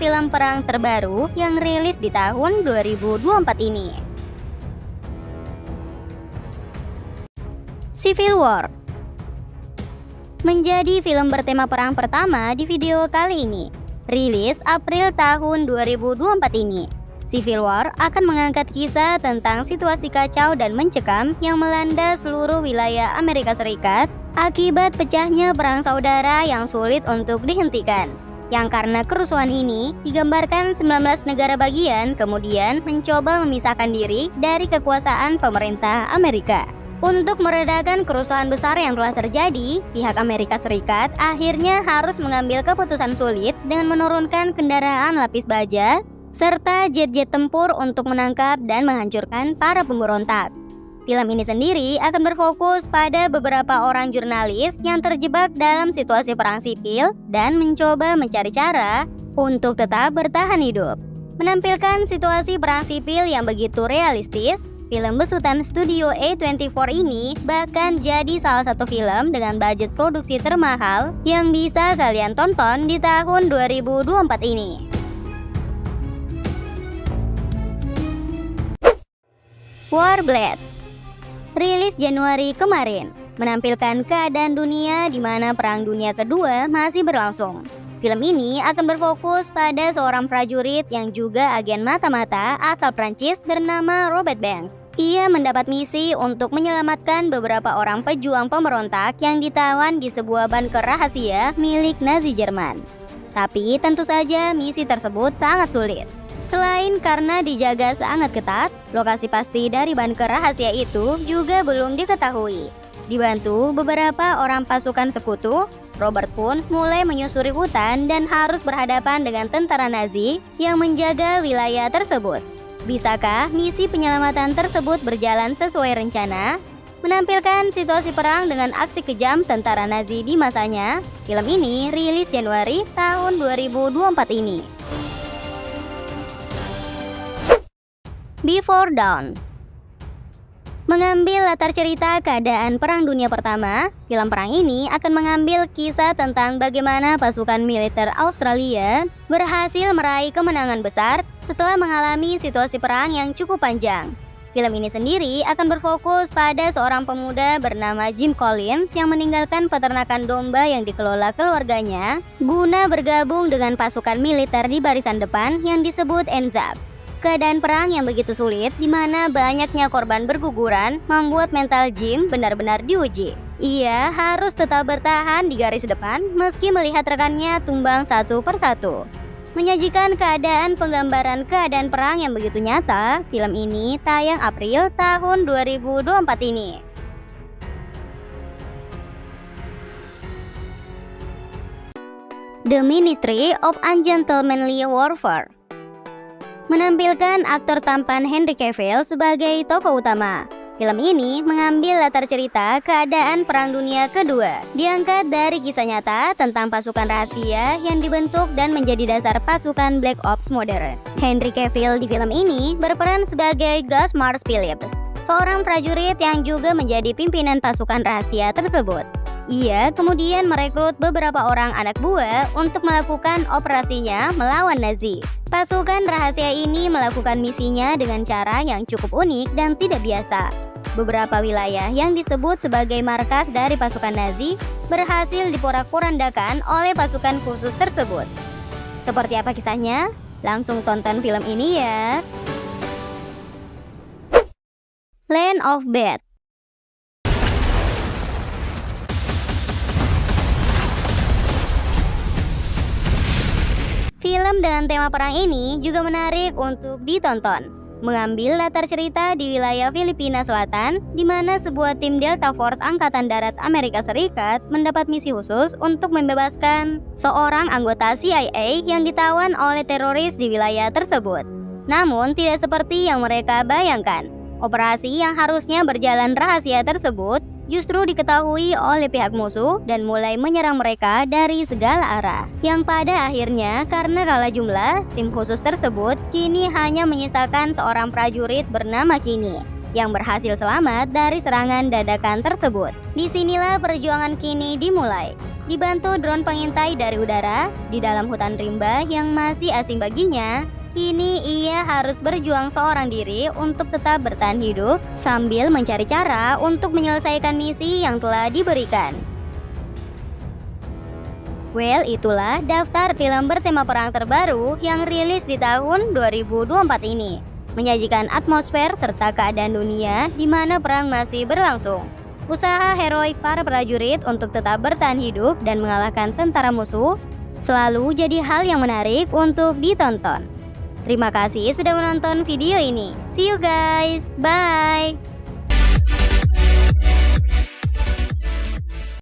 film perang terbaru yang rilis di tahun 2024 ini. Civil War menjadi film bertema perang pertama di video kali ini. Rilis April tahun 2024 ini, Civil War akan mengangkat kisah tentang situasi kacau dan mencekam yang melanda seluruh wilayah Amerika Serikat akibat pecahnya perang saudara yang sulit untuk dihentikan. Yang karena kerusuhan ini digambarkan 19 negara bagian kemudian mencoba memisahkan diri dari kekuasaan pemerintah Amerika. Untuk meredakan kerusuhan besar yang telah terjadi, pihak Amerika Serikat akhirnya harus mengambil keputusan sulit dengan menurunkan kendaraan lapis baja serta jet-jet tempur untuk menangkap dan menghancurkan para pemberontak. Film ini sendiri akan berfokus pada beberapa orang jurnalis yang terjebak dalam situasi perang sipil dan mencoba mencari cara untuk tetap bertahan hidup. Menampilkan situasi perang sipil yang begitu realistis, film besutan studio A24 ini bahkan jadi salah satu film dengan budget produksi termahal yang bisa kalian tonton di tahun 2024 ini. Warblade rilis Januari kemarin, menampilkan keadaan dunia di mana Perang Dunia Kedua masih berlangsung. Film ini akan berfokus pada seorang prajurit yang juga agen mata-mata asal Prancis bernama Robert Banks. Ia mendapat misi untuk menyelamatkan beberapa orang pejuang pemberontak yang ditawan di sebuah bunker rahasia milik Nazi Jerman. Tapi tentu saja misi tersebut sangat sulit. Selain karena dijaga sangat ketat, lokasi pasti dari bunker rahasia itu juga belum diketahui. Dibantu beberapa orang pasukan sekutu, Robert pun mulai menyusuri hutan dan harus berhadapan dengan tentara Nazi yang menjaga wilayah tersebut. Bisakah misi penyelamatan tersebut berjalan sesuai rencana? Menampilkan situasi perang dengan aksi kejam tentara Nazi di masanya, film ini rilis Januari tahun 2024 ini. Before Dawn mengambil latar cerita keadaan Perang Dunia Pertama. Film perang ini akan mengambil kisah tentang bagaimana pasukan militer Australia berhasil meraih kemenangan besar setelah mengalami situasi perang yang cukup panjang. Film ini sendiri akan berfokus pada seorang pemuda bernama Jim Collins yang meninggalkan peternakan domba yang dikelola keluarganya guna bergabung dengan pasukan militer di barisan depan yang disebut ANZAC. Keadaan perang yang begitu sulit, di mana banyaknya korban berguguran, membuat mental Jim benar-benar diuji. Ia harus tetap bertahan di garis depan meski melihat rekannya tumbang satu persatu. Menyajikan penggambaran keadaan perang yang begitu nyata, film ini tayang April tahun 2024 ini. The Ministry of Ungentlemanly Warfare menampilkan aktor tampan Henry Cavill sebagai tokoh utama. Film ini mengambil latar cerita keadaan Perang Dunia Kedua, diangkat dari kisah nyata tentang pasukan rahasia yang dibentuk dan menjadi dasar pasukan Black Ops modern. Henry Cavill di film ini berperan sebagai Gus Mars Phillips, seorang prajurit yang juga menjadi pimpinan pasukan rahasia tersebut. Ia kemudian merekrut beberapa orang anak buah untuk melakukan operasinya melawan Nazi. Pasukan rahasia ini melakukan misinya dengan cara yang cukup unik dan tidak biasa. Beberapa wilayah yang disebut sebagai markas dari pasukan Nazi berhasil diporak-porandakan oleh pasukan khusus tersebut. Seperti apa kisahnya? Langsung tonton film ini ya. Land of Bad film dengan tema perang ini juga menarik untuk ditonton. Mengambil latar cerita di wilayah Filipina Selatan, di mana sebuah tim Delta Force Angkatan Darat Amerika Serikat mendapat misi khusus untuk membebaskan seorang anggota CIA yang ditawan oleh teroris di wilayah tersebut. Namun tidak seperti yang mereka bayangkan. Operasi yang harusnya berjalan rahasia tersebut justru diketahui oleh pihak musuh dan mulai menyerang mereka dari segala arah. Yang pada akhirnya karena kalah jumlah, tim khusus tersebut kini hanya menyisakan seorang prajurit bernama Kini yang berhasil selamat dari serangan dadakan tersebut. Disinilah perjuangan Kini dimulai. Dibantu drone pengintai dari udara di dalam hutan rimba yang masih asing baginya, kini ia harus berjuang seorang diri untuk tetap bertahan hidup sambil mencari cara untuk menyelesaikan misi yang telah diberikan. Well, itulah daftar film bertema perang terbaru yang rilis di tahun 2024 ini. Menyajikan atmosfer serta keadaan dunia di mana perang masih berlangsung. Usaha heroik para prajurit untuk tetap bertahan hidup dan mengalahkan tentara musuh selalu jadi hal yang menarik untuk ditonton. Terima kasih sudah menonton video ini. See you guys, bye!